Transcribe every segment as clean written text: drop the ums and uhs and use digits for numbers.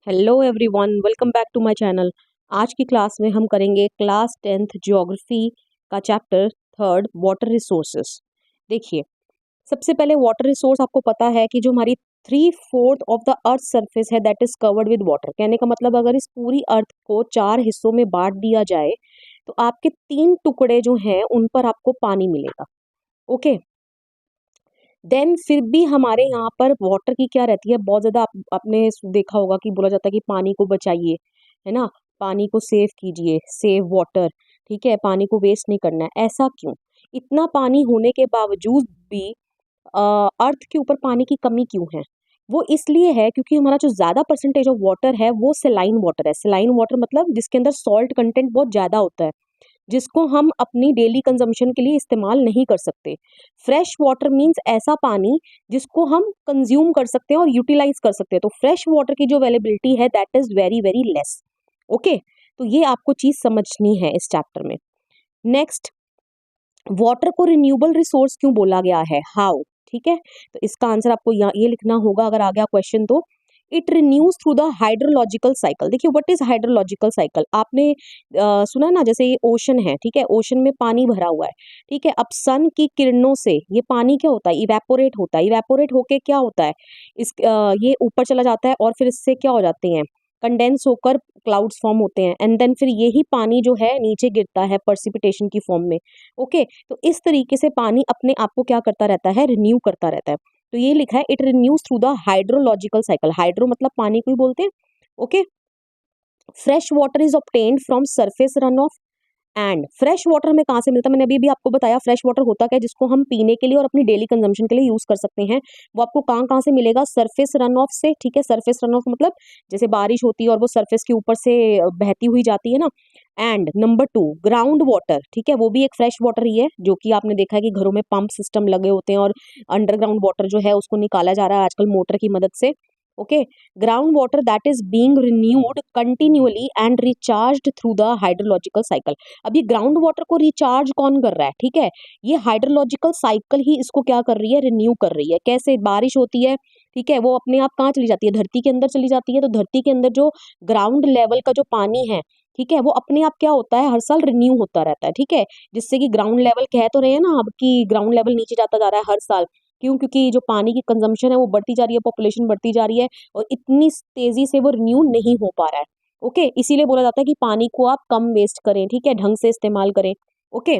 Hello everyone, welcome back to my channel. आज की class में हम करेंगे क्लास 10th ज्योग्राफी का चैप्टर थर्ड वाटर रिसोर्सेस। देखिए, सबसे पहले वाटर रिसोर्स आपको पता है कि जो हमारी 3/4 ऑफ द अर्थ सरफेस है that is covered with water. कहने का मतलब अगर इस पूरी अर्थ को 4 हिस्सों में बांट दिया जाए तो आपके 3 टुकड़े जो हैं उन पर आपको पानी मिलेगा। ओके, देन फिर भी हमारे यहाँ पर वाटर की क्या रहती है, बहुत ज़्यादा आपने देखा होगा कि बोला जाता है कि पानी को बचाइए, है ना, पानी को सेव कीजिए, सेव वाटर। ठीक है, पानी को वेस्ट नहीं करना है। ऐसा क्यों? इतना पानी होने के बावजूद भी अर्थ के ऊपर पानी की कमी क्यों है? वो इसलिए है क्योंकि हमारा जो ज़्यादा परसेंटेज ऑफ वाटर है वो सेलाइन वाटर है। सेलाइन वाटर मतलब जिसके अंदर सॉल्ट कंटेंट बहुत ज़्यादा होता है, जिसको हम अपनी डेली कंजम्पशन के लिए इस्तेमाल नहीं कर सकते। फ्रेश वाटर मीन्स ऐसा पानी जिसको हम कंज्यूम कर सकते हैं और यूटिलाइज कर सकते हैं। तो फ्रेश वाटर की जो अवेलेबिलिटी है that is very very less. Okay, तो ये आपको चीज समझनी है इस चैप्टर में। नेक्स्ट, वाटर को रिन्यूएबल रिसोर्स क्यों बोला गया है? हाउ? ठीक है, तो इसका आंसर आपको ये लिखना होगा अगर आ गया क्वेश्चन तो। It renews through the hydrological cycle. देखिए, व्हाट इज हाइड्रोलॉजिकल साइकिल? आपने सुना ना, जैसे ये ओशन है, ठीक है, ओशन में पानी भरा हुआ है, ठीक है। अब सन की किरणों से ये पानी क्या होता है? इवेपोरेट होता है। इवेपोरेट होके क्या होता है? ये ऊपर चला जाता है और फिर इससे क्या हो जाते हैं, कंडेंस होकर क्लाउड्स फॉर्म होते हैं, एंड देन फिर यही पानी जो है नीचे गिरता है प्रेसिपिटेशन की फॉर्म में। ओके, तो इस तरीके से पानी अपने आप को क्या करता रहता है? रिन्यू करता रहता है। तो ये लिखा है it renews through the hydrological cycle. Hydro मतलब पानी को ही बोलते हैं। Okay, fresh water is obtained from surface run of. And fresh water हमें कहाँ से मिलता है? मैंने अभी भी आपको बताया फ्रेश वाटर होता क्या है, जिसको हम पीने के लिए और अपनी डेली कंजम्पशन के लिए यूज कर सकते हैं। वो आपको कहाँ कहाँ से मिलेगा? सरफेस रन ऑफ से। ठीक है, सरफेस रन ऑफ मतलब जैसे बारिश होती है और वो सरफेस के ऊपर से बहती हुई जाती है ना। And number 2, ground water. ठीक है, वो भी एक फ्रेश वाटर ही है, जो कि आपने देखा है कि घरों में पंप सिस्टम लगे होते हैं और अंडरग्राउंड वाटर जो है उसको निकाला जा रहा है आजकल मोटर की मदद से। Okay, ground water that is being renewed continually and recharged through the hydrological cycle. अब ये ग्राउंड वाटर को रिचार्ज कौन कर रहा है? ठीक है, ये हाइड्रोलॉजिकल साइकिल ही इसको क्या कर रही है? रिन्यू कर रही है। कैसे? बारिश होती है, ठीक है, वो अपने आप कहाँ चली जाती है? धरती के अंदर चली जाती है। तो धरती के अंदर जो ग्राउंड लेवल का जो पानी है, ठीक है, वो अपने आप क्या होता है? हर साल रिन्यू होता रहता है। ठीक है, जिससे कि ग्राउंड लेवल, कह तो रहे हैं ना अब कि ग्राउंड लेवल नीचे जाता जा रहा है हर साल। क्यों? क्योंकि जो पानी की कंजम्पशन है वो बढ़ती जा रही है, पॉपुलेशन बढ़ती जा रही है और इतनी तेजी से वो रिन्यू नहीं हो पा रहा है। ओके, इसीलिए बोला जाता है कि पानी को आप कम वेस्ट करें, ठीक है, ढंग से इस्तेमाल करें। ओके,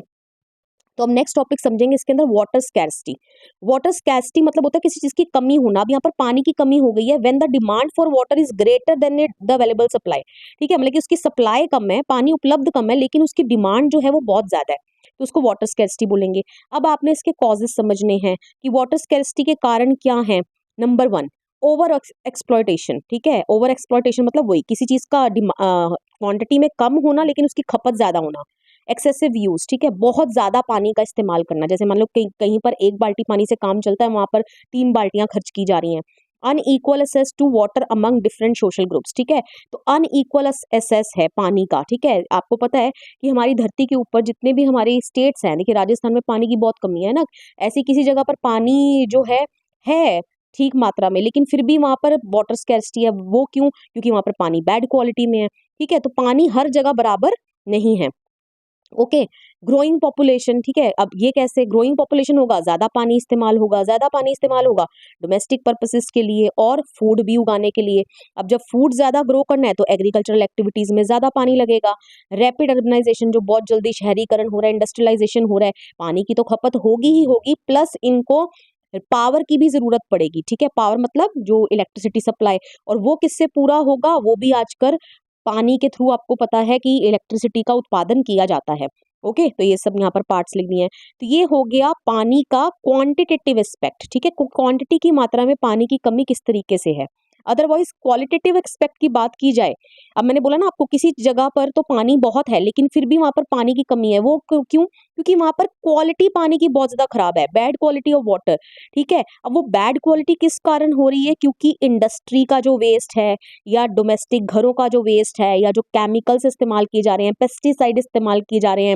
तो अब नेक्स्ट टॉपिक समझेंगे इसके अंदर, वाटर स्कैर्सिटी। वाटर स्कैर्सिटी मतलब होता है किसी चीज की कमी होना। अब यहाँ पर पानी की कमी हो गई है when the demand for water is greater than the available supply. ठीक है, मतलब कि उसकी सप्लाई कम है, पानी उपलब्ध कम है, लेकिन उसकी डिमांड जो है वो बहुत ज्यादा है, तो उसको वाटर स्कैर्सिटी बोलेंगे। अब आपने इसके कॉजेस समझने हैं कि वाटर स्कैर्सिटी के कारण क्या है। Number 1, over exploitation. ठीक है, ओवर एक्सप्लॉयटेशन मतलब वही किसी चीज का क्वांटिटी में कम होना लेकिन उसकी खपत ज्यादा होना। एक्सेसिव यूज, ठीक है, बहुत ज्यादा पानी का इस्तेमाल करना। जैसे मान लो कहीं कहीं पर 1 बाल्टी पानी से काम चलता है, वहां पर 3 बाल्टियां खर्च की जा रही हैं। Unequal access to water among different social groups. ठीक है, तो अनइक्वल एसेस है पानी का। ठीक है, आपको पता है कि हमारी धरती के ऊपर जितने भी हमारे स्टेट्स हैं, देखिए राजस्थान में पानी की बहुत कमी है ना। ऐसी किसी जगह पर पानी जो है ठीक मात्रा में, लेकिन फिर भी वहां पर वाटर स्कैर्सिटी है। वो क्यों? क्योंकि वहां पर पानी बैड क्वालिटी में है। ठीक है, तो पानी हर जगह बराबर नहीं है। Okay, growing population. ठीक है, अब ये कैसे ग्रोइंग पॉपुलेशन होगा? ज्यादा पानी इस्तेमाल होगा, ज्यादा पानी इस्तेमाल होगा डोमेस्टिक पर्पसेस के लिए और फूड भी उगाने के लिए। अब जब फूड ज्यादा ग्रो करना है तो एग्रीकल्चरल एक्टिविटीज में ज्यादा पानी लगेगा। रैपिड अर्बनाइजेशन, जो बहुत जल्दी शहरीकरण हो रहा है, इंडस्ट्रियलाइजेशन हो रहा है, पानी की तो खपत होगी ही होगी, प्लस इनको पावर की भी जरूरत पड़ेगी। ठीक है, पावर मतलब जो इलेक्ट्रिसिटी सप्लाई, और वो किससे पूरा होगा? वो भी आजकल पानी के थ्रू आपको पता है कि इलेक्ट्रिसिटी का उत्पादन किया जाता है। ओके, तो ये सब यहाँ पर पार्ट्स लिख दिए हैं। तो ये हो गया पानी का क्वांटिटेटिव एस्पेक्ट। ठीक है, क्वांटिटी की मात्रा में पानी की कमी किस तरीके से है। अदरवाइज क्वालिटेटिव एक्सपेक्ट की बात की जाए, अब मैंने बोला ना आपको किसी जगह पर तो पानी बहुत है लेकिन फिर भी वहां पर पानी की कमी है। वो क्यों? क्योंकि वहां पर क्वालिटी पानी की बहुत ज्यादा खराब है, बैड क्वालिटी ऑफ वाटर। ठीक है, अब वो बैड क्वालिटी किस कारण हो रही है? क्योंकि इंडस्ट्री का जो वेस्ट है या डोमेस्टिक घरों का जो वेस्ट है या जो केमिकल्स इस्तेमाल किए जा रहे हैं, पेस्टिसाइड इस्तेमाल किए जा रहे हैं,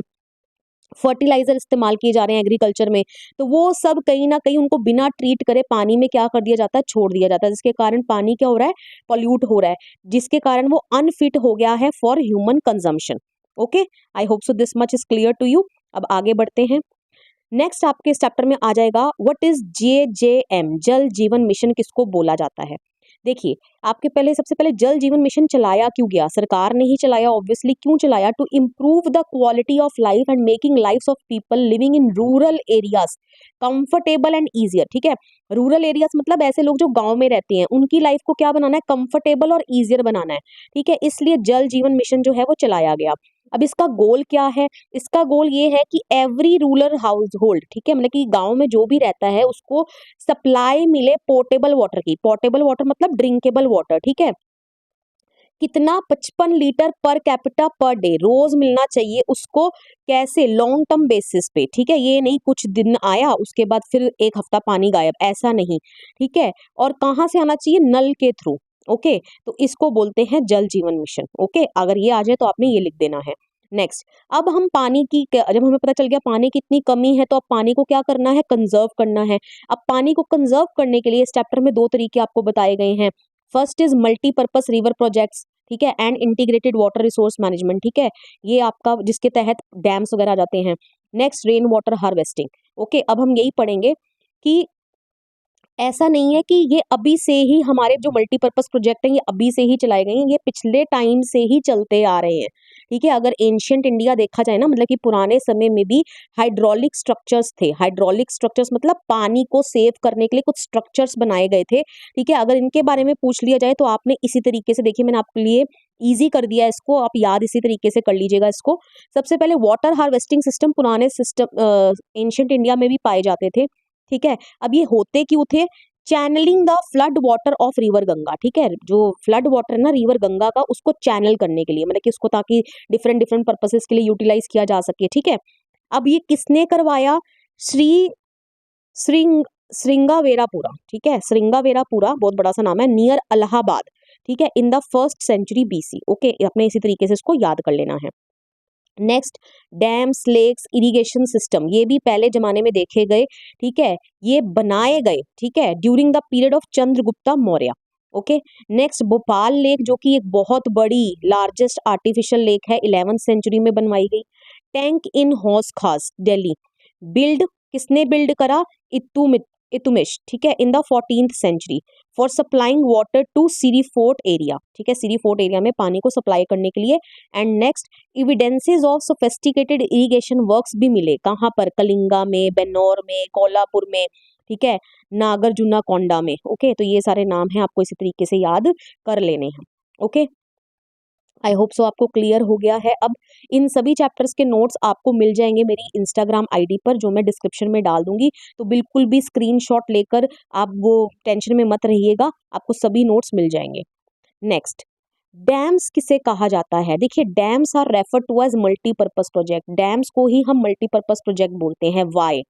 फर्टिलाइजर इस्तेमाल किए जा रहे हैं एग्रीकल्चर में, तो वो सब कहीं ना कहीं उनको बिना ट्रीट करे पानी में क्या कर दिया जाता है, छोड़ दिया जाता है, जिसके कारण पानी क्या हो रहा है, पॉल्यूट हो रहा है, जिसके कारण वो अनफिट हो गया है for human consumption. Okay, I hope so this much is clear to you. अब आगे बढ़ते हैं। नेक्स्ट आपके इस चैप्टर में आ जाएगा व्हाट इज JJM, जल जीवन मिशन किसको बोला जाता है। देखिए, आपके पहले सबसे पहले जल जीवन मिशन चलाया क्यों गया, सरकार ने ही चलाया ऑब्वियसली। क्यों चलाया? To improve the quality of life and making lifes of people living in rural areas comfortable and easier. ठीक है, रूरल एरियाज मतलब ऐसे लोग जो गांव में रहते हैं, उनकी लाइफ को क्या बनाना है, कंफर्टेबल और ईजियर बनाना है। ठीक है, इसलिए जल जीवन मिशन जो है वो चलाया गया। अब इसका गोल क्या है? इसका गोल ये है कि एवरी रूरल हाउस होल्ड, ठीक है, मतलब कि गांव में जो भी रहता है उसको सप्लाई मिले पोर्टेबल वाटर की। पोर्टेबल वाटर मतलब ड्रिंकेबल वाटर। ठीक है, कितना, 55 litre per capita per day रोज मिलना चाहिए उसको। कैसे? लॉन्ग टर्म बेसिस पे। ठीक है, ये नहीं कुछ दिन आया उसके बाद फिर एक हफ्ता पानी गायब, ऐसा नहीं। ठीक है, और कहाँ से आना चाहिए? नल के थ्रू। ओके, तो इसको बोलते हैं जल जीवन मिशन। ओके, अगर ये आ जाए तो आपने ये लिख देना है। नेक्स्ट, अब हम पानी की, जब हमें पता चल गया पानी की इतनी कमी है, तो अब पानी को क्या करना है, कंजर्व करना है। अब पानी को कंजर्व करने के लिए इस चैप्टर में 2 तरीके आपको बताए गए हैं। First is multipurpose river projects, ठीक है, and integrated water resource management. ठीक है, ये आपका जिसके तहत डैम्स वगैरह आ जाते हैं। Next, rain water harvesting. Okay, अब हम यही पढ़ेंगे कि ऐसा नहीं है कि ये अभी से ही हमारे जो मल्टीपर्पस प्रोजेक्ट हैं ये अभी से ही चलाए गए हैं, ये पिछले टाइम से ही चलते आ रहे हैं। ठीक है, अगर एंशियंट इंडिया देखा जाए ना, मतलब कि पुराने समय में भी हाइड्रोलिक स्ट्रक्चर्स थे। हाइड्रोलिक स्ट्रक्चर्स मतलब पानी को सेव करने के लिए कुछ स्ट्रक्चर्स बनाए गए थे। ठीक है, अगर इनके बारे में पूछ लिया जाए तो आपने इसी तरीके से, देखिए मैंने आपके लिए ईजी कर दिया है इसको, आप याद इसी तरीके से कर लीजिएगा इसको। सबसे पहले वाटर हार्वेस्टिंग सिस्टम पुराने सिस्टम एंशियंट इंडिया में भी पाए जाते थे। ठीक है, अब ये होते क्यों थे? Channelling the flood water of river Ganga. ठीक है, जो फ्लड वाटर है ना रिवर गंगा का, उसको चैनल करने के लिए, मतलब कि उसको ताकि डिफरेंट डिफरेंट पर्पसेस के लिए यूटिलाइज किया जा सके। ठीक है, अब ये किसने करवाया? श्री श्रृंग श्रृंगावेरापुरा। ठीक है, श्रृंगावेरापुरा बहुत बड़ा सा नाम है, नियर अलाहाबाद। ठीक है, in the 1st century BC। Okay, अपने इसी तरीके से इसको याद कर लेना है। Next, dams, lakes, irrigation system, ये भी पहले जमाने में देखे गए। ठीक है, ये बनाए गए, ठीक है, during the period of Chandragupta Maurya. Okay, next, Bhopal lake जो कि एक बहुत बड़ी लार्जेस्ट आर्टिफिशियल लेक है, 11th सेंचुरी में बनवाई गई। टैंक इन हौस खास, दिल्ली, बिल्ड किसने बिल्ड करा? इतुमिश। ठीक है, in the 14th century for supplying water to Siri fort area. ठीक है, सिरी फोर्ट एरिया में पानी को सप्लाई करने के लिए। And next, evidences of sophisticated irrigation works भी मिले। कहाँ पर? कलिंगा में, बेन्नौर में, कोल्हापुर में। ठीक है, नागार्जुना कोंडा में। ओके, तो ये सारे नाम हैं, आपको इसी तरीके से याद कर लेने हैं। ओके, आई होप सो आपको क्लियर हो गया है। अब इन सभी चैप्टर्स के नोट्स आपको मिल जाएंगे मेरी इंस्टाग्राम आईडी पर, जो मैं डिस्क्रिप्शन में डाल दूंगी। तो बिल्कुल भी स्क्रीनशॉट लेकर आप वो टेंशन में मत रहिएगा, आपको सभी नोट्स मिल जाएंगे। नेक्स्ट, डैम्स किसे कहा जाता है? देखिए, dams are refer to as multipurpose project. डैम्स को ही हम मल्टीपर्पज प्रोजेक्ट बोलते हैं। वाई?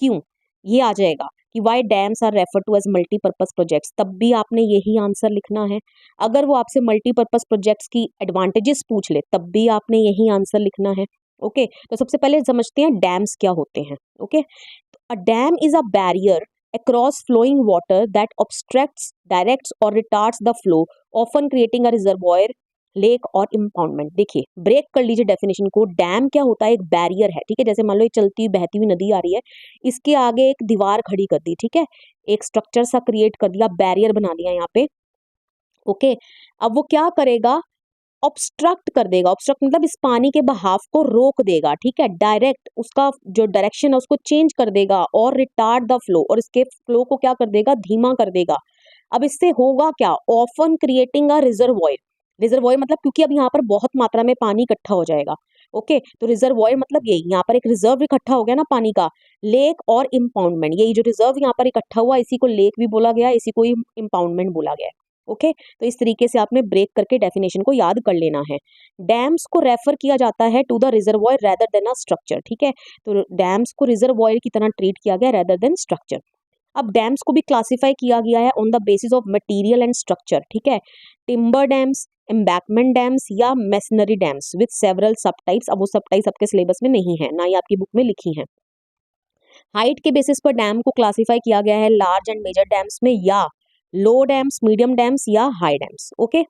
क्यों? ये आ जाएगा कि why dams are refer to as multipurpose projects, तब भी आपने यही आंसर लिखना है। अगर वो आपसे मल्टीपर्पज प्रोजेक्ट्स की एडवांटेजेस पूछ ले, तब भी आपने यही आंसर लिखना है। ओके, तो सबसे पहले समझते हैं डैम्स क्या होते हैं। Okay, a dam is a barrier across flowing water that obstructs, directs or retards the flow, often creating a reservoir, lake और इम्पाउंडमेंट। देखिए, ब्रेक कर लीजिए डेफिनेशन को। डैम क्या होता है? एक बैरियर है। ठीक है, जैसे मान लो एक चलती हुई बहती हुई नदी आ रही है, इसके आगे एक दीवार खड़ी कर दी। ठीक है, एक स्ट्रक्चर सा क्रिएट कर दिया, बैरियर बना दिया यहाँ पे। ओके, अब वो क्या करेगा? ऑब्स्ट्रक्ट कर देगा। ऑब्स्ट्रक्ट मतलब इस पानी के बहाव को रोक देगा। ठीक है, डायरेक्ट उसका जो डायरेक्शन है उसको चेंज कर देगा, और रिटार्ड द फ्लो, और इसके फ्लो को क्या कर देगा? धीमा कर देगा। अब इससे होगा क्या? Often creating a reservoir. Reservoir मतलब क्योंकि अब यहाँ पर बहुत मात्रा में पानी इकट्ठा हो जाएगा। ओके, तो रिजर्वॉयर मतलब यही, यहाँ पर एक रिजर्व इकट्ठा हो गया ना पानी का। लेक और इम्पाउंडमेंट, यही जो रिजर्व यहाँ पर इकट्ठा हुआ, इसी को लेक भी बोला गया, इसी को इम्पाउंडमेंट बोला गया है। ओके, तो इस तरीके से आपने ब्रेक करके डेफिनेशन को याद कर लेना है। डैम्स को रेफर किया जाता है to the reservoir rather than a structure. ठीक है, तो डैम्स को रिजर्वॉयर की तरह ट्रीट किया गया रेदर देन स्ट्रक्चर। अब डैम्स को भी क्लासिफाई किया गया है on the basis of material and structure, ठीक है। टिम्बर डैम्स, एम्बैकमेंट डैम्स या मेसनरी डैम्स विद सेवरल सब टाइप्स। अब वो सब टाइप्स आपके सिलेबस में नहीं है, ना ही आपकी बुक में लिखी है। हाइट के बेसिस पर डैम को क्लासिफाई किया गया है लार्ज एंड मेजर डैम्स में, या लो डैम्स, मीडियम डैम्स या हाई डैम्स। ओके,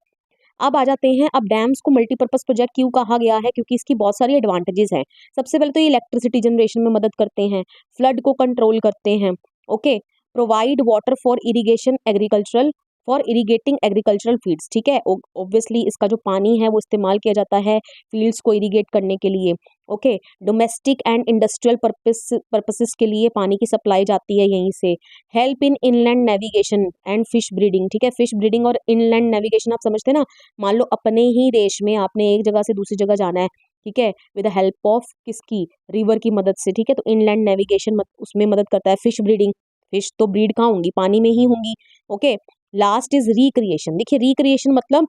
अब आ जाते हैं, अब डैम्स को मल्टीपर्पज प्रोजेक्ट क्यों कहा गया है, क्योंकि इसकी बहुत सारी एडवांटेजेस हैं। सबसे पहले तो ये इलेक्ट्रिसिटी जनरेशन में मदद करते हैं, फ्लड को कंट्रोल करते हैं। Okay, provide water for irrigation agricultural, for irrigating agricultural fields, ठीक है। ऑब्वियसली इसका जो पानी है वो इस्तेमाल किया जाता है फील्ड्स को इरिगेट करने के लिए। Okay, domestic and industrial purposes के लिए पानी की सप्लाई जाती है यहीं से। Help in inland navigation and fish breeding, ठीक है। फिश ब्रीडिंग और इनलैंड नेविगेशन आप समझते हैं ना, मान लो अपने ही देश में आपने एक जगह से दूसरी जगह जाना है, ठीक है, विद द हेल्प ऑफ किसकी, रिवर की मदद से, ठीक है। तो इनलैंड नेविगेशन उसमें मदद करता है। फिश ब्रीडिंग, फिश तो ब्रीड कहाँ होंगी, पानी में ही होंगी। Okay, last is recreation. देखिए रिक्रिएशन मतलब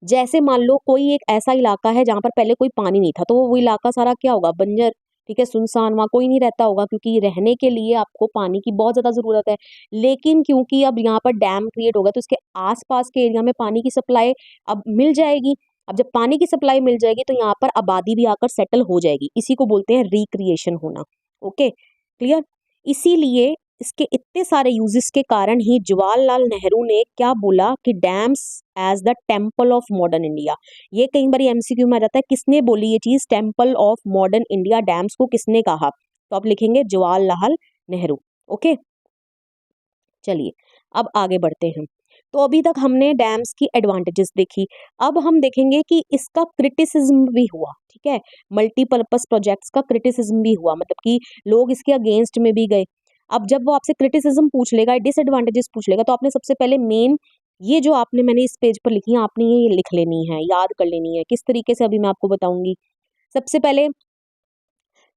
जैसे मान लो कोई एक ऐसा इलाका है जहाँ पर पहले कोई पानी नहीं था, तो वो इलाका सारा क्या होगा, बंजर, ठीक है, सुनसान, वहाँ कोई नहीं रहता होगा, क्योंकि रहने के लिए आपको पानी की बहुत ज़्यादा ज़रूरत है। लेकिन क्योंकि अब यहाँ पर डैम क्रिएट होगा तो इसके आसपास के एरिया में पानी की सप्लाई अब मिल जाएगी। अब जब पानी की सप्लाई मिल जाएगी तो यहाँ पर आबादी भी आकर सेटल हो जाएगी। इसी को बोलते हैं रिक्रिएशन होना। Okay, clear. इसीलिए इसके इतने सारे यूजेस के कारण ही जवाहरलाल नेहरू ने क्या बोला कि dams as the temple of modern India. ये कई बार एमसीक्यू में आ जाता है, किसने बोली ये चीज, temple of modern India, dams को किसने कहा, तो आप लिखेंगे जवाहरलाल नेहरू। ओके, चलिए अब आगे बढ़ते हैं। तो अभी तक हमने डैम्स की एडवांटेजेस देखी, अब हम देखेंगे कि इसका क्रिटिसिज्म भी हुआ, ठीक है। मल्टीपर्पज प्रोजेक्ट्स का क्रिटिसिज्म भी हुआ, मतलब कि लोग इसके अगेंस्ट में भी गए। अब जब वो आपसे क्रिटिसिज्म पूछ लेगा, डिसएडवांटेजेस पूछ लेगा, तो आपने सबसे पहले मेन ये जो आपने मैंने इस पेज पर लिखी है, आपने ये लिख लेनी है, याद कर लेनी है। किस तरीके से अभी मैं आपको बताऊंगी। सबसे पहले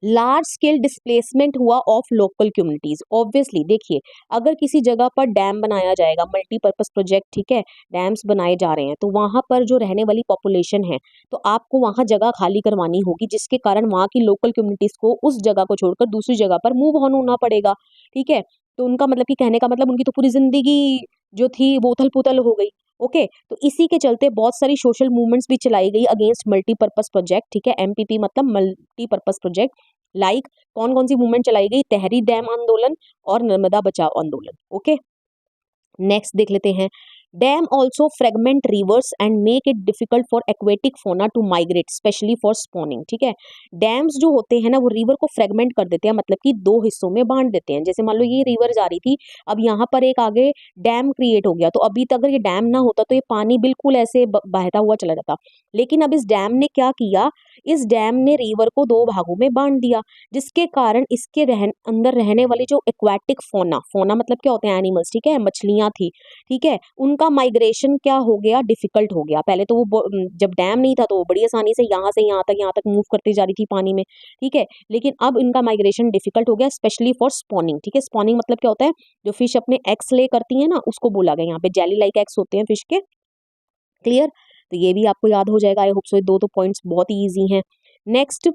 लार्ज स्केल डिस्प्लेसमेंट हुआ ऑफ लोकल कम्युनिटीज। ऑब्वियसली देखिए, अगर किसी जगह पर डैम बनाया जाएगा, मल्टीपर्पज प्रोजेक्ट, ठीक है, डैम्स बनाए जा रहे हैं, तो वहां पर जो रहने वाली पॉपुलेशन है, तो आपको वहां जगह खाली करवानी होगी, जिसके कारण वहां की लोकल कम्युनिटीज को उस जगह को छोड़कर दूसरी जगह पर मूव ऑन होना पड़ेगा, ठीक है। तो उनका मतलब कि कहने का मतलब उनकी तो पूरी जिंदगी जो थी वो उथल पुथल हो गई। ओके, तो इसी के चलते बहुत सारी सोशल मूवमेंट्स भी चलाई गई अगेंस्ट मल्टीपर्पज प्रोजेक्ट, ठीक है। एमपीपी मतलब मल्टीपर्पज प्रोजेक्ट। लाइक कौन कौन सी मूवमेंट चलाई गई, तहरी डैम आंदोलन और नर्मदा बचाओ आंदोलन। ओके, नेक्स्ट देख लेते हैं। Dam also fragment rivers and make it difficult for aquatic fauna to migrate, specially for spawning, ठीक है। डैम्स जो होते हैं ना, वो रिवर को फ्रेगमेंट कर देते हैं, मतलब कि दो हिस्सों में बांट देते हैं। जैसे मान लो ये रिवर जा रही थी, अब यहाँ पर एक आगे डैम क्रिएट हो गया, तो अभी तक अगर ये डैम ना होता तो ये पानी बिल्कुल ऐसे बहता हुआ चला जाता। लेकिन अब इस डैम ने क्या किया, इस डैम ने रिवर को दो भागों में बांट दिया, जिसके कारण इसके अंदर रहने वाली जो एक्वेटिक फोना, फोना मतलब क्या होते हैं, एनिमल्स, ठीक है, मछलियां थी, ठीक है, उनका माइग्रेशन क्या हो गया, डिफिकल्ट हो गया। पहले तो वो जब डैम नहीं था तो वो बड़ी आसानी से यहाँ से यहाँ तक मूव करती जा रही थी पानी में, ठीक है। लेकिन अब इनका माइग्रेशन डिफिकल्ट हो गया, स्पेशली फॉर स्पॉनिंग, ठीक है। स्पॉनिंग मतलब क्या होता है, जो फिश अपने एग्स ले करती है ना, उसको बोला गया। यहाँ पे जेली लाइक एग्स होते हैं फिश के, क्लियर। तो ये भी आपको याद हो जाएगा, आई होप सो। दो पॉइंट्स बहुत ही ईजी हैं। Next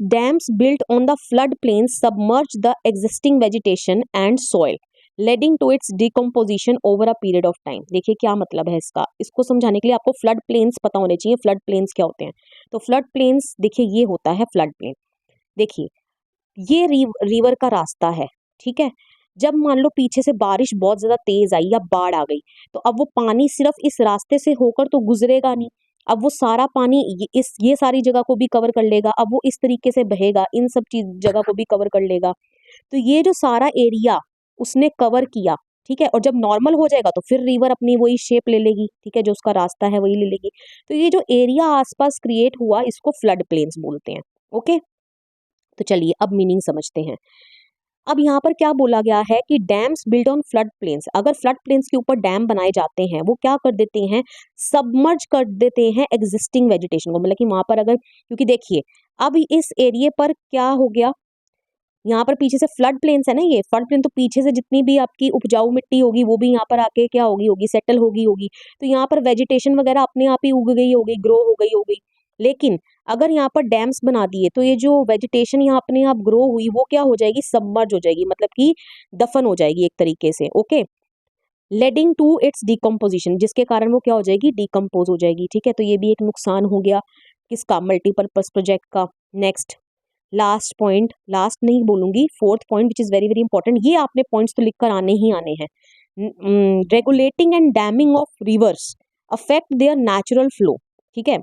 dams built on the flood plains submerge the existing vegetation and soil, leading to its decomposition over a period of time। देखिए क्या मतलब है इसका, इसको समझाने के लिए आपको फ्लड प्लेन्स पता होने चाहिए। फ्लड प्लेन्स क्या होते हैं, तो फ्लड प्लेन्स देखिए ये होता है फ्लड प्लेन। देखिए ये रिवर का रास्ता है, ठीक है। जब मान लो पीछे से बारिश बहुत ज्यादा तेज आई या बाढ़ आ गई, तो अब वो पानी सिर्फ इस रास्ते से होकर तो गुजरेगा नहीं, अब वो सारा पानी ये सारी जगह को भी कवर कर लेगा। अब वो इस तरीके से बहेगा, इन सब चीज जगह को भी कवर कर लेगा। तो ये जो सारा एरिया उसने कवर किया, ठीक है, और जब नॉर्मल हो जाएगा तो फिर रिवर अपनी वही शेप ले लेगी, ठीक है, जो उसका रास्ता है वही ले लेगी। तो ये जो एरिया आसपास क्रिएट हुआ, इसको फ्लड प्लेन्स बोलते हैं। ओके, तो चलिए अब मीनिंग समझते हैं। अब यहाँ पर क्या बोला गया है कि dams build on flood plains, अगर फ्लड प्लेन्स के ऊपर डैम बनाए जाते हैं, वो क्या कर देते हैं, सबमर्ज कर देते हैं एग्जिस्टिंग वेजिटेशन को। मतलब कि वहां पर अगर, क्योंकि देखिए अब इस एरिया पर क्या हो गया, यहाँ पर पीछे से फ्लड प्लेन्स है ना, ये फ्लड प्लेन, तो पीछे से जितनी भी आपकी उपजाऊ मिट्टी होगी वो भी यहाँ पर आके क्या होगी, सेटल होगी। तो यहाँ पर वेजिटेशन वगैरह अपने आप ही उग गई होगी, ग्रो हो गई होगी। लेकिन अगर यहाँ पर डैम्स बना दिए तो ये जो वेजिटेशन यहाँ अपने आप ग्रो हुई वो क्या हो जाएगी, सबमर्ज हो जाएगी, मतलब कि दफन हो जाएगी एक तरीके से। Okay, leading to its decomposition, जिसके कारण वो क्या हो जाएगी, डिकम्पोज हो जाएगी। ठीक है, तो ये भी एक नुकसान हो गया किसका, मल्टीपर्पज प्रोजेक्ट का। नेक्स्ट लास्ट पॉइंट, लास्ट नहीं बोलूंगी, fourth point which is very very important, ये आपने पॉइंट्स तो लिखकर आने ही आने हैं। Regulating and damming of reverse affect there natural flow. ठीक है,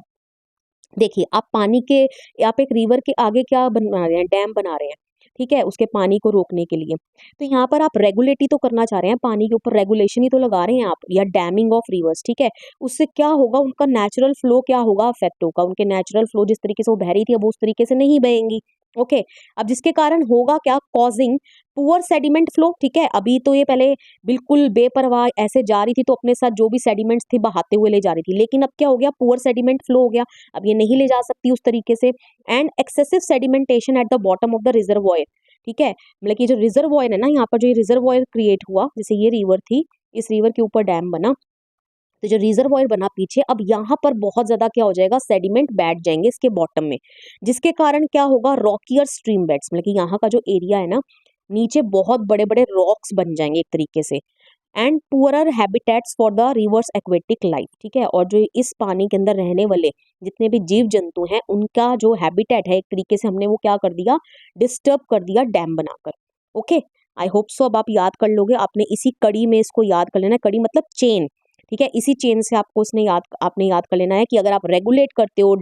देखिए आप पानी के, आप एक रिवर के आगे क्या बना रहे हैं, डैम बना रहे हैं। ठीक है, उसके पानी को रोकने के लिए, तो यहाँ पर आप रेगुलेट ही तो करना चाह रहे हैं, पानी के ऊपर रेगुलेशन ही तो लगा रहे हैं आप, या डैमिंग ऑफ रिवर्स। ठीक है, उससे क्या होगा, उनका नेचुरल फ्लो क्या होगा, अफेक्ट होगा, उनके नेचुरल फ्लो जिस तरीके से वो बह रही थी अब उस तरीके से नहीं बहेंगी। ओके, अब जिसके कारण होगा क्या, कॉजिंग पुअर सेडिमेंट फ्लो। ठीक है, अभी तो ये पहले बिल्कुल बेपरवाह ऐसे जा रही थी तो अपने साथ जो भी सेडिमेंट्स थी बहाते हुए ले जा रही थी, लेकिन अब क्या हो गया, पुअर सेडिमेंट फ्लो हो गया, अब ये नहीं ले जा सकती उस तरीके से। And excessive sedimentation at the bottom of the reservoir. ठीक है, मतलब कि जो रिजर्वॉयर है ना, यहाँ पर जो रिजर्वॉयर क्रिएट हुआ, जैसे ये रिवर थी, इस रिवर के ऊपर डैम बना, तो जो रिजर्वॉयर बना पीछे, अब यहाँ पर बहुत ज्यादा क्या हो जाएगा, सेडिमेंट बैठ जाएंगे इसके बॉटम में, जिसके कारण क्या होगा, रॉकियर स्ट्रीम बेड्स, मतलब कि यहाँ का जो एरिया है ना, नीचे बहुत बड़े बड़े रॉक्स बन जाएंगे एक तरीके से। And poorer habitats for the reverse aquatic life. ठीक है, और जो इस पानी के अंदर रहने वाले जितने भी जीव जंतु हैं उनका जो हैबिटेट है एक तरीके से हमने वो क्या कर दिया, डिस्टर्ब कर दिया डैम बनाकर। ओके, आई होप सो अब आप याद कर लोगे, आपने इसी कड़ी में इसको याद कर लेना, कड़ी मतलब चेन। ठीक है, इसी चेन से आपको आपने याद कर लेना है कि अगर आप रेगुलेट करते हो,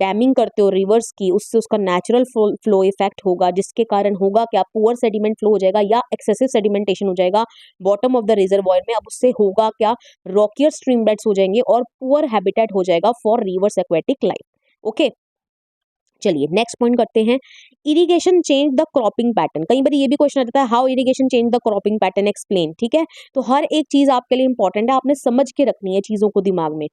डैमिंग करते हो रिवर्स की, उससे उसका नेचुरल फ्लो इफेक्ट होगा, जिसके कारण होगा क्या, पुअर सेडिमेंट फ्लो हो जाएगा या एक्सेसिव सेडिमेंटेशन हो जाएगा बॉटम ऑफ द रिजर्वॉयर में। अब उससे होगा क्या, रॉकियर स्ट्रीम बेड्स हो जाएंगे और पुअर हैबिटेट हो जाएगा for reverse aquatic life. Okay, चलिए नेक्स्ट पॉइंट करते हैं, irrigation change the cropping pattern. कई बार ये भी क्वेश्चन आता है, how irrigation change the cropping pattern, explain. ठीक है, तो हर एक चीज आपके लिए इंपॉर्टेंट है, आपने समझ के रखनी है चीजों को दिमाग में।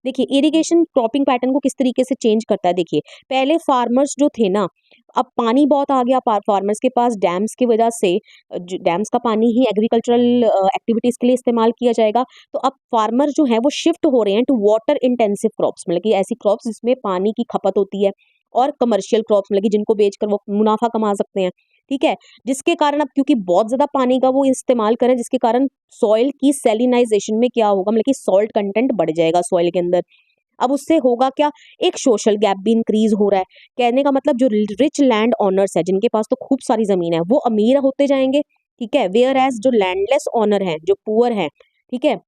देखिए इरिगेशन क्रॉपिंग पैटर्न को किस तरीके से चेंज करता है, देखिए पहले फार्मर्स जो थे ना, अब पानी बहुत आ गया फार्मर्स के पास डैम्स की वजह से, डैम्स का पानी ही एग्रीकल्चरल एक्टिविटीज के लिए इस्तेमाल किया जाएगा, तो अब फार्मर जो है वो शिफ्ट हो रहे हैं टू वाटर इंटेंसिव क्रॉप्स, मतलब कि ऐसी क्रॉप्स जिसमें पानी की खपत होती है, और कमर्शियल क्रॉप्स, मतलब कि जिनको बेचकर वो मुनाफा कमा सकते हैं। ठीक है, जिसके कारण अब क्योंकि बहुत ज्यादा पानी का वो इस्तेमाल करें, जिसके कारण सॉइल की सेलिनाइजेशन में क्या होगा, मतलब कि सॉल्ट कंटेंट बढ़ जाएगा सॉइल के अंदर। अब उससे होगा क्या, एक सोशल गैप भी इंक्रीज हो रहा है। कहने का मतलब जो रिच लैंड ओनर्स है, जिनके पास तो खूब सारी जमीन है, वो अमीर होते जाएंगे। ठीक है, वेयर एज जो लैंडलेस ओनर हैं, जो पुअर हैं, ठीक है,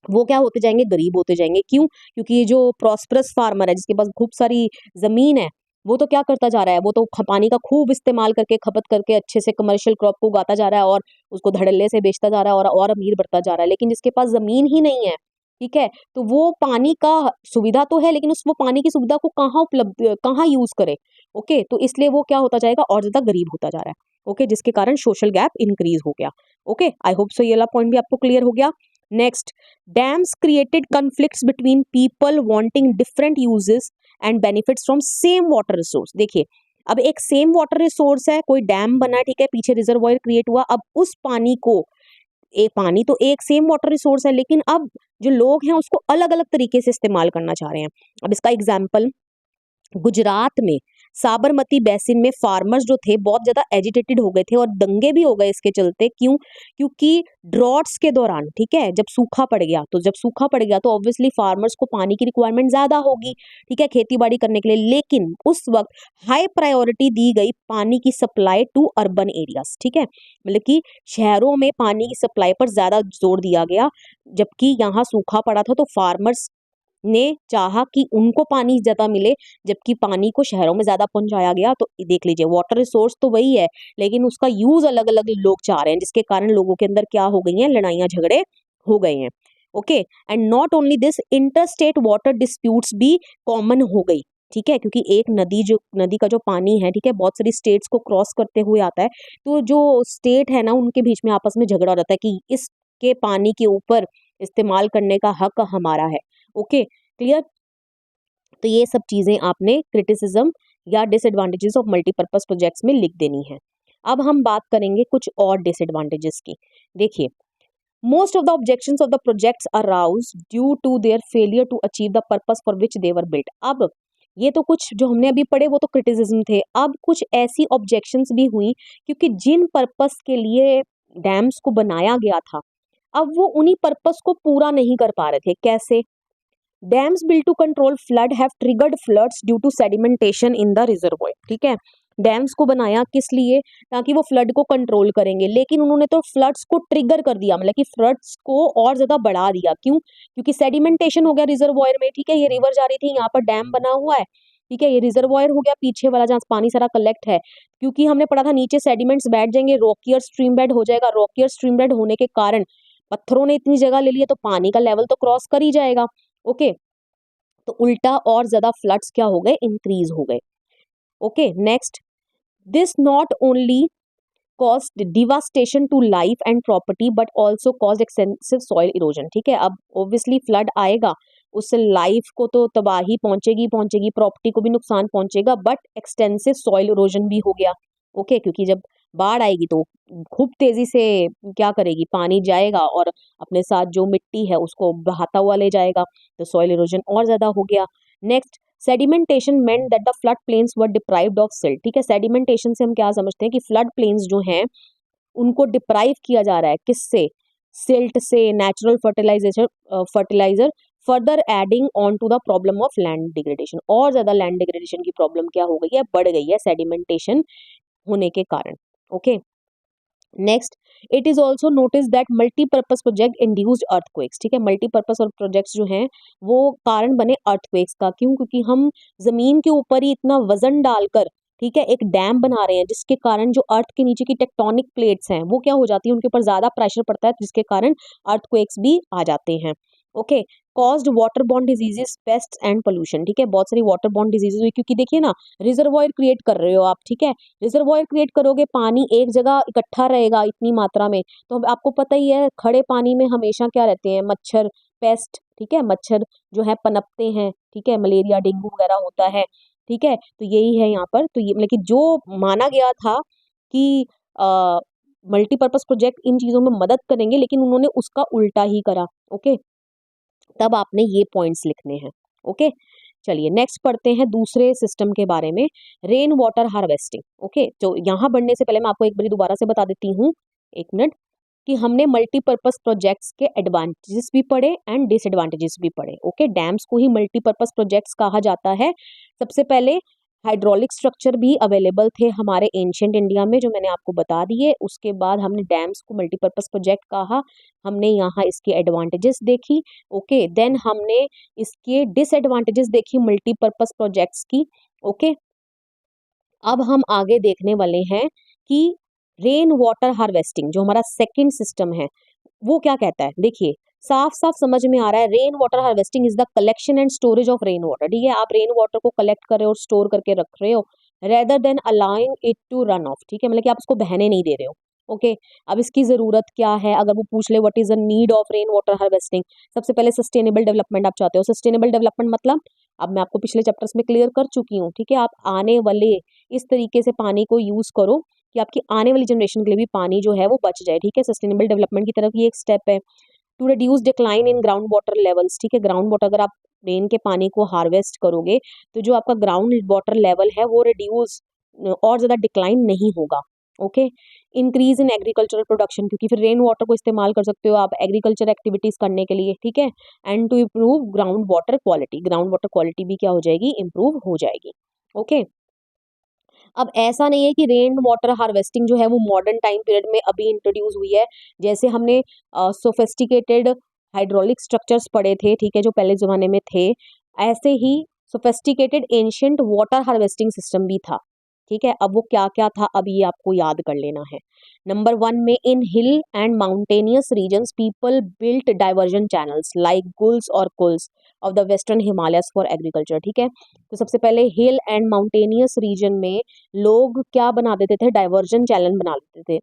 वो क्या होते जाएंगे, गरीब होते जाएंगे। क्यों, क्योंकि ये जो प्रॉस्परस फार्मर है, जिसके पास खूब सारी जमीन है, वो तो क्या करता जा रहा है, वो तो पानी का खूब इस्तेमाल करके, खपत करके अच्छे से कमर्शियल क्रॉप को उगाता जा रहा है और उसको धड़ल्ले से बेचता जा रहा है और अमीर बढ़ता जा रहा है। लेकिन जिसके पास जमीन ही नहीं है, ठीक है, तो वो पानी का सुविधा तो है, लेकिन उस वो पानी की सुविधा को कहाँ उपलब्ध, कहाँ यूज करे। ओके, तो इसलिए वो क्या होता जाएगा, और ज्यादा गरीब होता जा रहा है। ओके, जिसके कारण सोशल गैप इंक्रीज हो गया। ओके, आई होप सो ये वाला पॉइंट भी आपको क्लियर हो गया। Next, dams created conflicts between people wanting different uses and benefits from same water resource. देखिए अब एक सेम वाटर रिसोर्स है, कोई डैम बना है, ठीक है, पीछे रिजर्वॉयर क्रिएट हुआ, अब उस पानी को, एक पानी तो एक सेम वाटर रिसोर्स है, लेकिन अब जो लोग हैं उसको अलग अलग तरीके से इस्तेमाल करना चाह रहे हैं। अब इसका एग्जाम्पल, गुजरात में साबरमती बेसिन में फार्मर्स जो थे बहुत ज्यादा एजिटेटेड हो गए थे और दंगे भी हो गए इसके चलते। क्यों, क्योंकि ड्रॉट्स के दौरान, ठीक है, जब सूखा पड़ गया, तो जब सूखा पड़ गया तो ऑब्वियसली फार्मर्स को पानी की रिक्वायरमेंट ज्यादा होगी, ठीक है, खेती बाड़ी करने के लिए। लेकिन उस वक्त हाई प्रायोरिटी दी गई पानी की सप्लाई टू अर्बन एरियाज। ठीक है, मतलब कि शहरों में पानी की सप्लाई पर ज्यादा जोर दिया गया, जबकि यहाँ सूखा पड़ा था तो फार्मर्स ने चाहा कि उनको पानी ज्यादा मिले, जबकि पानी को शहरों में ज्यादा पहुंचाया गया। तो देख लीजिए, वाटर रिसोर्स तो वही है, लेकिन उसका यूज अलग अलग लोग चाह रहे हैं, जिसके कारण लोगों के अंदर क्या हो गई हैं, लड़ाइयां झगड़े हो गए हैं। Okay, and not only this, interstate water disputes भी कॉमन हो गई। ठीक है, क्योंकि एक नदी का जो पानी है, ठीक है, बहुत सारी स्टेट्स को क्रॉस करते हुए आता है, तो जो स्टेट है ना, उनके बीच में आपस में झगड़ा रहता है कि इसके पानी के ऊपर इस्तेमाल करने का हक हमारा है। Okay, clear. तो ये सब चीजें आपने क्रिटिसिज्म या डिसएडवांटेजेस ऑफ मल्टीपर्पज प्रोजेक्ट्स में लिख देनी है। अब हम बात करेंगे कुछ और डिसएडवांटेजेस की। देखिए, most of the objections of the projects arouse due to their failure to achieve the purpose for which they were built. अब ये तो कुछ जो हमने अभी पढ़े वो तो क्रिटिसिज्म थे। अब कुछ ऐसी ऑब्जेक्शंस भी हुई, क्योंकि जिन पर्पस के लिए डैम्स को बनाया गया था, अब वो उन्हीं पर्पस को पूरा नहीं कर पा रहे थे। कैसे? Dams built to control flood have triggered floods due to sedimentation in the reservoir. ठीक है, डैम्स को बनाया किस लिए? ताकि वो फ्लड को कंट्रोल करेंगे, लेकिन उन्होंने तो फ्लड्स को ट्रिगर कर दिया, मतलब कि फ्लड्स को और ज्यादा बढ़ा दिया। क्यों? क्योंकि सेडिमेंटेशन हो गया रिजर्वॉयर में। ठीक है, ये रिवर जा रही थी, यहाँ पर डैम बना हुआ है। ठीक है, ये रिजर्वॉयर हो गया पीछे वाला जहाँ पानी सारा कलेक्ट है। क्योंकि हमने पढ़ा था नीचे सेडिमेंट्स बैठ जाएंगे, रॉकियर स्ट्रीम बेड हो जाएगा। रॉकियर स्ट्रीम बेड होने के कारण पत्थरों ने इतनी जगह ले ली है, तो पानी का लेवल तो क्रॉस कर ही जाएगा। ओके, तो उल्टा और ज्यादा फ्लड्स क्या हो गए? इंक्रीज हो गए। Okay, next, this not only cost devastation to life and property but also cause extensive soil erosion. ठीक है, अब ऑब्वियसली फ्लड आएगा, उससे लाइफ को तो तबाही पहुंचेगी पहुंचेगी, प्रॉपर्टी को भी नुकसान पहुंचेगा, बट एक्सटेंसिव सॉइल इरोजन भी हो गया। ओके, क्योंकि जब बाढ़ आएगी तो खूब तेजी से क्या करेगी? पानी जाएगा और अपने साथ जो मिट्टी है उसको बहाता हुआ ले जाएगा, तो सॉइल इरोजन और ज्यादा हो गया। Next, sedimentation meant that the flood planes were deprived of silt. ठीक है, सेडिमेंटेशन से हम क्या समझते हैं कि फ्लड प्लेन्स जो हैं उनको डिप्राइव किया जा रहा है। किससे? सिल्ट से, natural fertiliser, further adding on to the problem of land degradation. और ज्यादा लैंड डिग्रेडेशन की प्रॉब्लम क्या हो गई है? बढ़ गई है सेडिमेंटेशन होने के कारण। Okay, next, it is also notice that multipurpose project induced earthquakes. ठीक है, मल्टीपर्पज और प्रोजेक्ट्स जो हैं वो कारण बने अर्थक्वेक्स का। क्यों? क्योंकि हम जमीन के ऊपर ही इतना वजन डालकर, ठीक है, एक डैम बना रहे हैं, जिसके कारण जो अर्थ के नीचे की टेक्टोनिक प्लेट्स हैं वो क्या हो जाती है? उनके ऊपर ज्यादा प्रेशर पड़ता है, जिसके कारण अर्थक्वेक्स भी आ जाते हैं। Okay, caused water borne diseases, paste and pollution. ठीक है, बहुत सारी वाटर बॉर्न डिजीजेस हुई, क्योंकि देखिए ना, रिजर्वॉयर क्रिएट कर रहे हो आप। ठीक है, रिजर्वॉयर क्रिएट करोगे, पानी एक जगह इकट्ठा रहेगा इतनी मात्रा में, तो आपको पता ही है खड़े पानी में हमेशा क्या रहते हैं? मच्छर, पेस्ट। ठीक है, मच्छर जो है पनपते हैं। ठीक है, मलेरिया, डेंगू वगैरह होता है। ठीक है, तो यही है यहाँ पर। तो ये मतलब कि जो माना गया था कि मल्टीपर्पज प्रोजेक्ट इन चीजों में मदद करेंगे, लेकिन उन्होंने उसका उल्टा ही करा। ओके, तब आपने ये पॉइंट्स लिखने हैं। ओके, चलिए नेक्स्ट पढ़ते हैं दूसरे सिस्टम के बारे में, रेन वाटर हार्वेस्टिंग। ओके, तो यहाँ बढ़ने से पहले मैं आपको एक बार दोबारा से बता देती हूँ, एक मिनट, कि हमने मल्टीपर्पज प्रोजेक्ट्स के एडवांटेजेस भी पढ़े एंड डिसएडवांटेजेस भी पढ़े। ओके, डैम्स को ही मल्टीपर्पज प्रोजेक्ट्स कहा जाता है। सबसे पहले हाइड्रोलिक स्ट्रक्चर भी अवेलेबल थे हमारे एंशियंट इंडिया में, जो मैंने आपको बता दिए। उसके बाद हमने डैम्स को मल्टीपर्पज प्रोजेक्ट कहा, हमने यहाँ इसके एडवांटेजेस देखी। ओके, देन हमने इसके डिसएडवांटेजेस देखी मल्टीपर्पज प्रोजेक्ट्स की। ओके, अब हम आगे देखने वाले हैं कि रेन वाटर हार्वेस्टिंग जो हमारा सेकंड सिस्टम है वो क्या कहता है। देखिए, साफ साफ समझ में आ रहा है, rain water harvesting is the collection and storage of rain water. ठीक है, आप रेन वाटर को कलेक्ट कर रहे हो और स्टोर करके रख रहे हो, rather than allowing it to run off. ठीक है, मतलब कि आप उसको बहने नहीं दे रहे हो। ओके, अब इसकी जरूरत क्या है? अगर वो पूछ ले what is the need of rain water harvesting, सबसे पहले सस्टेनेबल डेवलपमेंट आप चाहते हो। सस्टेनेबल डेवलपमेंट मतलब, अब मैं आपको पिछले चैप्टर्स में क्लियर कर चुकी हूँ। ठीक है, आप आने वाले इस तरीके से पानी को यूज करो कि आपकी आने वाली जनरेशन के लिए भी पानी जो है वो बच जाए। ठीक है, सस्टेनेबल डेवलपमेंट की तरफ ये एक स्टेप है। To reduce decline in ground water levels. ठीक है, ग्राउंड वाटर, अगर आप रेन के पानी को हार्वेस्ट करोगे तो जो आपका ग्राउंड वाटर लेवल है वो रिड्यूस और ज़्यादा डिक्लाइन नहीं होगा। Okay, increase in agricultural production, क्योंकि फिर रेन वाटर को इस्तेमाल कर सकते हो आप एग्रीकल्चर एक्टिविटीज़ करने के लिए। ठीक है, and to improve ground water quality, ground water quality भी क्या हो जाएगी? इम्प्रूव हो जाएगी। ओके, अब ऐसा नहीं है कि रेन वाटर हार्वेस्टिंग जो है वो मॉडर्न टाइम पीरियड में अभी इंट्रोड्यूस हुई है। जैसे हमने सोफेस्टिकेटेड हाइड्रोलिक स्ट्रक्चर्स पढ़े थे, ठीक है, जो पहले ज़माने में थे, ऐसे ही sophisticated ancient water harvesting system भी था। ठीक है, अब वो क्या क्या था, अब ये आपको याद कर लेना है। नंबर 1 में, in hill and mountainous regions people built diversion channels like guls और kuls of the western Himalayas for agriculture. ठीक है, तो सबसे पहले हिल एंड माउंटेनियस रीजन में लोग क्या बना देते थे? डाइवर्जन चैनल बना देते थे,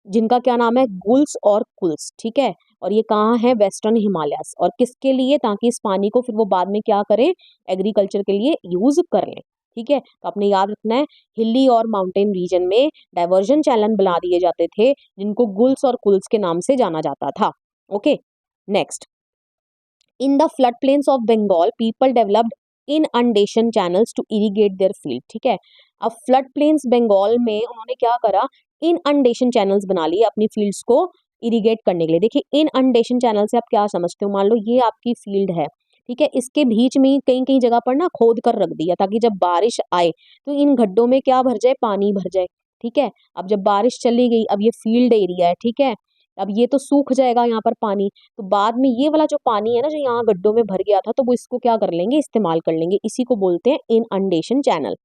जिनका क्या नाम है? गुल्स और कुल्स। ठीक है, और ये कहाँ है? Western Himalayas. और किसके लिए? ताकि इस पानी को फिर वो बाद में क्या करें? एग्रीकल्चर के लिए यूज कर लें। ठीक है, तो आपने याद रखना है, हिली और माउंटेन रीजन में डाइवर्जन चैनल बना दिए जाते थे, जिनको गुल्स और कुल्स के नाम से जाना जाता था। Okay, next, in the flood plains of Bengal people developed inundation channels to irrigate their field. ठीक है, अब फ्लड प्लेन्स बंगाल में उन्होंने क्या करा, इनअंडेशन चैनल्स बना लिए अपनी फील्ड्स को इरिगेट करने के लिए। देखिए इनअंडेशन चैनल से आप क्या समझते हो, मान लो ये आपकी फील्ड है, ठीक है, इसके बीच में कहीं कहीं जगह पर ना खोद कर रख दिया ताकि जब बारिश आए तो इन गड्ढों में क्या भर जाए, पानी भर जाए। ठीक है, अब जब बारिश चली गई, अब ये फील्ड एरिया है, ठीक है, अब ये तो सूख जाएगा यहाँ पर पानी, तो बाद में ये वाला जो पानी है ना जो यहाँ गड्ढों में भर गया था, तो वो इसको क्या कर लेंगे, इस्तेमाल कर लेंगे। इसी को बोलते हैं इनअंडेशन चैनल।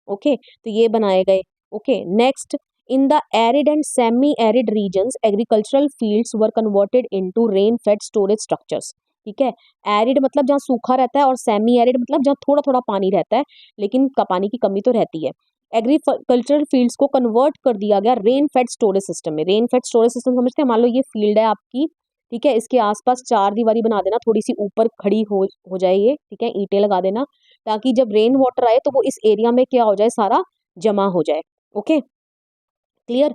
ओके, तो ये बनाए गए। Okay, next, in the arid and semi arid regions agricultural fields were converted into rain fed storage structures. ठीक है, एरिड मतलब जहाँ सूखा रहता है और सेमी एरिड मतलब जहाँ थोड़ा थोड़ा पानी रहता है लेकिन पानी की कमी तो रहती है। एग्रीकल्चरल फील्ड्स को कन्वर्ट कर दिया गया रेन फेड स्टोरेज सिस्टम में। रेन फेड स्टोरेज सिस्टम समझते हैं, मान लो ये फील्ड है आपकी, ठीक है, इसके आसपास चार दीवारी बना देना, थोड़ी सी ऊपर खड़ी हो जाए ये, ठीक है, ईंटें लगा देना ताकि जब रेन वाटर आए तो वो इस एरिया में क्या हो जाए, सारा जमा हो जाए। Okay, clear.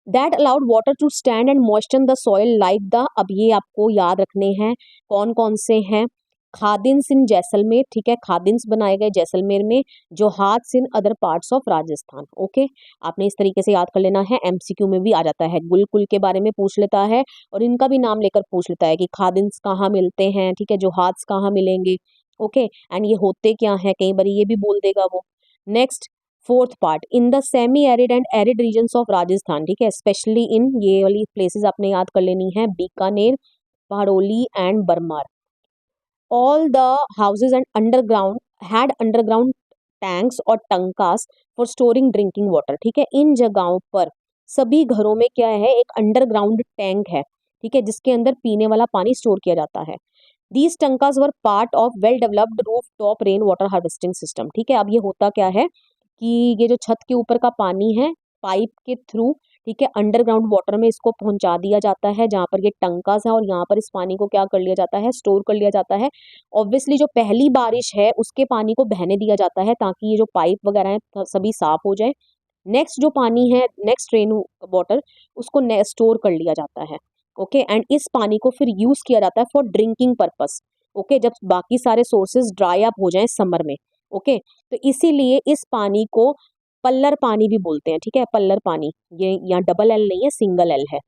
That allowed water to stand and moisture the soil like the, अब ये आपको याद रखने हैं कौन कौन से हैं, खादिन्स इन जैसलमेर, ठीक है, खादिन्स बनाए गए जैसलमेर में, johads in other parts of Rajasthan. Okay, आपने इस तरीके से याद कर लेना है, एमसीक्यू में भी आ जाता है, गुलकुल के बारे में पूछ लेता है और इनका भी नाम लेकर पूछ लेता है कि खादिन्स कहाँ मिलते हैं, ठीक है, जोहाट्स कहाँ मिलेंगे। ओके, एंड ये होते क्या है, कई बार ये भी बोल देगा वो। Next, fourth part, in the semi arid and arid regions of Rajasthan, ठीक है, स्पेशली इन, ये वाली प्लेसेस आपने याद कर लेनी है, Bikaner, Phalodi and Barmer. All the houses and underground had underground tanks और tankas for storing drinking water. ठीक है, इन जगहों पर सभी घरों में क्या है, एक अंडरग्राउंड टैंक है, ठीक है, जिसके अंदर पीने वाला पानी स्टोर किया जाता है। These tankas were part of well developed roof top rain water harvesting system. ठीक है, अब ये होता क्या है कि ये जो छत के ऊपर का पानी है पाइप के थ्रू, ठीक है, अंडरग्राउंड वाटर में इसको पहुंचा दिया जाता है जहाँ पर ये टंकास है, और यहाँ पर इस पानी को क्या कर लिया जाता है, स्टोर कर लिया जाता है। ऑब्वियसली जो पहली बारिश है उसके पानी को बहने दिया जाता है ताकि ये जो पाइप वगैरह है सभी साफ हो जाए। नेक्स्ट जो पानी है, नेक्स्ट रेन वाटर, उसको स्टोर कर लिया जाता है। ओके, एंड इस पानी को फिर यूज किया जाता है फॉर ड्रिंकिंग पर्पस। ओके, जब बाकी सारे सोर्सेज ड्राई अप हो जाएं समर में। ओके, तो इसीलिए इस पानी को पल्लर पानी भी बोलते हैं। ठीक है, पल्लर पानी, ये यहाँ डबल एल नहीं है, सिंगल एल है।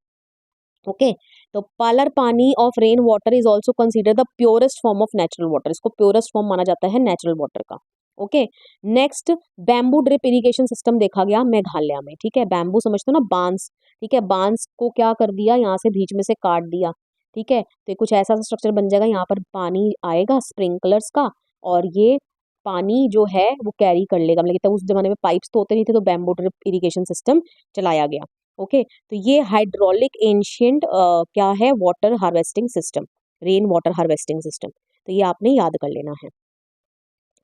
ओके, तो पल्लर पानी of rain water is also consider the purest form of natural water, इसको प्योरेस्ट फॉर्म माना जाता है नेचुरल वाटर का। Okay, next, bamboo drip irrigation system देखा गया मेघालय में। ठीक है, बैम्बू समझते हो ना, बांस, ठीक है, बांस को क्या कर दिया, यहाँ से बीच में से काट दिया। ठीक है, तो कुछ ऐसा स्ट्रक्चर बन जाएगा, यहाँ पर पानी आएगा स्प्रिंकलर्स का, और ये पानी जो है वो कैरी कर लेगा। मतलब तब उस जमाने में पाइप्स तो होते नहीं थे, तो बैम्बू ड्रिप इरिगेशन सिस्टम चलाया गया। ओके, तो ये हाइड्रोलिक एंशियंट क्या है, water harvesting system, rain water harvesting system, तो ये आपने याद कर लेना है।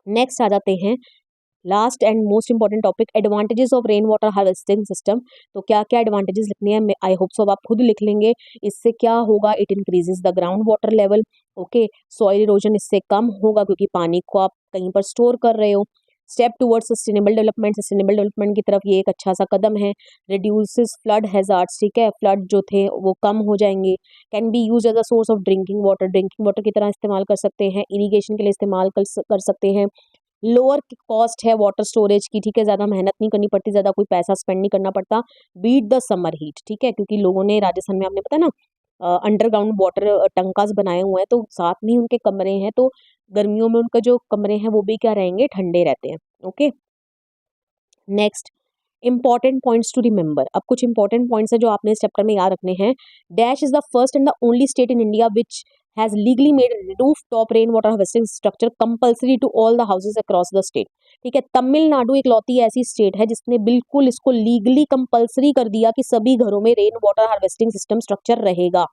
नेक्स्ट आ जाते हैं, last and most important topic, advantages of rain water harvesting system. तो क्या क्या एडवांटेजेस लिखने हैं, आई होप सो आप खुद लिख लेंगे। इससे क्या होगा, it increases the ground water level. Okay, soil erosion इससे कम होगा क्योंकि पानी को आप कहीं पर स्टोर कर रहे हो। Step towards sustainable development, sustainable development की तरफ ये एक अच्छा सा कदम है। रिड्यूसेस फ्लड हैजार्ड्स, ठीक है, फ्लड जो थे वो कम हो जाएंगे। Can be use as a source of drinking water, drinking water की तरह इस्तेमाल कर सकते हैं, इरीगेशन के लिए इस्तेमाल कर सकते हैं। लोअर कॉस्ट है वाटर स्टोरेज की, ठीक है, ज़्यादा मेहनत नहीं करनी पड़ती, ज़्यादा कोई पैसा स्पेंड नहीं करना पड़ता। बीट द समर हीट, ठीक है, क्योंकि लोगों ने राजस्थान में, आपने पता ना, अंडरग्राउंड वाटर टंकास बनाए हुए हैं, तो साथ में ही उनके कमरे हैं, तो गर्मियों में उनका जो कमरे हैं वो भी क्या रहेंगे, ठंडे रहते हैं। Okay, next, important points to remember. अब कुछ इंपॉर्टेंट पॉइंट्स है जो आपने इस चैप्टर में याद रखने हैं। Dash is the first and the only state in India which has legally made roof top rain water harvesting structure compulsory to all the houses across the state. ठीक है, तमिलनाडु इकलौती ऐसी स्टेट है जिसने बिल्कुल इसको लीगली कंपल्सरी कर दिया कि सभी घरों में rain water harvesting system structure रहेगा।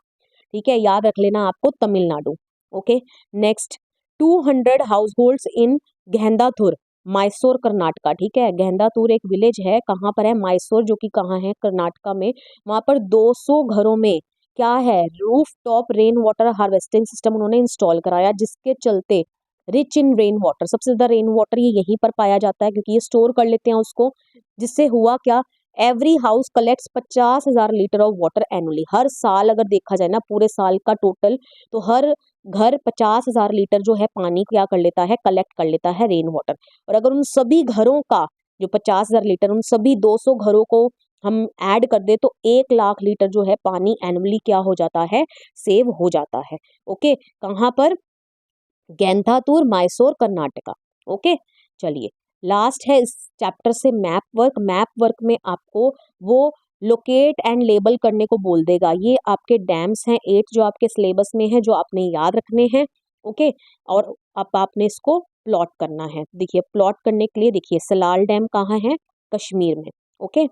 ठीक है, याद रख लेना आपको, Tamil Nadu. Okay, next, 200 household in गेहंदाथुर, मैसूर कर्नाटका। ठीक है, गेहंदातुर एक विलेज है, कहाँ पर है, मैसूर, जो कि कहाँ है, कर्नाटका में। वहाँ पर 200 घरों में क्या है, roof top rain water harvesting system उन्होंने इंस्टॉल कराया, जिसके चलते रिच इन रेन वाटर, सबसे ज़्यादा रेन वाटर ये यहीं पर पाया जाता है क्योंकि ये स्टोर कर लेते हैं उसको, जिससे हुआ क्या, every house collects 50,000 litre of water annually. हर साल अगर देखा जाए ना पूरे साल का टोटल, तो हर घर 50,000 लीटर जो है पानी क्या कर लेता है, कलेक्ट कर लेता है, रेन वाटर। और अगर उन सभी घरों का जो 50,000 लीटर, उन सभी 200 घरों को हम ऐड कर दे तो 1 लाख लीटर जो है पानी एनुअली क्या हो जाता है, सेव हो जाता है। ओके, कहाँ पर, गैंथातूर, मैसूर, कर्नाटका। ओके, चलिए लास्ट है इस चैप्टर से मैप वर्क। मैप वर्क में आपको वो लोकेट एंड लेबल करने को बोल देगा। ये आपके डैम्स हैं 8 जो आपके सिलेबस में है, जो आपने याद रखने हैं। ओके, और अब आपने इसको प्लॉट करना है। देखिए प्लॉट करने के लिए देखिए सलाल डैम कहाँ है, कश्मीर में। ओके,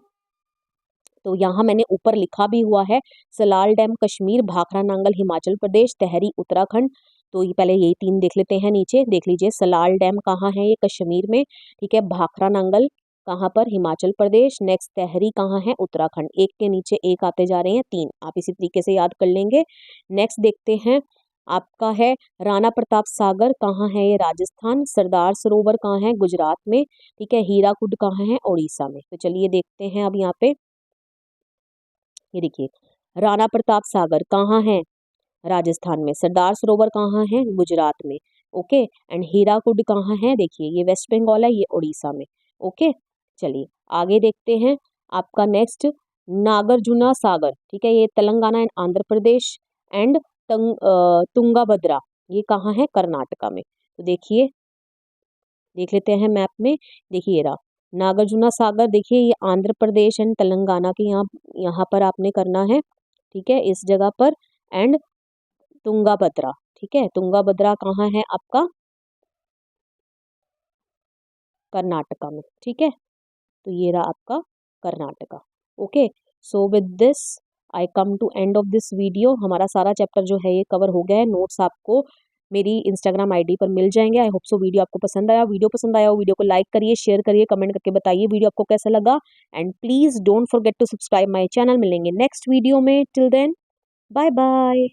तो यहाँ मैंने ऊपर लिखा भी हुआ है, सलाल डैम कश्मीर, भाखड़ा नांगल हिमाचल प्रदेश, तहरी उत्तराखंड। तो ये पहले यही 3 देख लेते हैं, नीचे देख लीजिए सलाल डैम कहाँ है, ये कश्मीर में, ठीक है। भाखड़ा नांगल कहाँ पर, हिमाचल प्रदेश। नेक्स्ट तहरी कहाँ है, उत्तराखंड। एक के नीचे एक आते जा रहे हैं 3, आप इसी तरीके से याद कर लेंगे। नेक्स्ट देखते हैं आपका है राणा प्रताप सागर कहाँ है, ये राजस्थान। सरदार सरोवर कहाँ है, गुजरात में, ठीक है। हीराकुड कहाँ है, उड़ीसा में। तो चलिए देखते हैं अब यहाँ पे, ये देखिए राणा प्रताप सागर कहाँ है, राजस्थान में। सरदार सरोवर कहाँ है, गुजरात में। ओके, एंड हीराकुड कहाँ है, देखिए ये वेस्ट बंगाल है, ये उड़ीसा में। ओके, चलिए आगे देखते हैं आपका नेक्स्ट नागार्जुना सागर, ठीक है, ये तेलंगाना एंड आंध्र प्रदेश। एंड तुंगाभद्रा, ये कहाँ है, कर्नाटका में। तो देखिए देख लेते हैं मैप में, देखिए ये रहा नागार्जुना सागर, देखिए ये आंध्र प्रदेश एंड तेलंगाना के यहाँ यहाँ पर आपने करना है, ठीक है, इस जगह पर। एंड तुंगाभद्रा, ठीक है, तुंगाभद्रा कहाँ है आपका, कर्नाटका में, ठीक है। तो ये रहा आपका Karnataka. Okay, so with this I come to end of this video. हमारा सारा चैप्टर जो है ये कवर हो गया है। नोट्स आपको मेरी इंस्टाग्राम आईडी पर मिल जाएंगे। आई होप सो वीडियो आपको पसंद आया। वीडियो पसंद आया हो, वीडियो को लाइक करिए, शेयर करिए, कमेंट करके बताइए वीडियो आपको कैसा लगा। And please don't forget to subscribe my channel. मिलेंगे नेक्स्ट वीडियो में, टिल देन बाय बाय।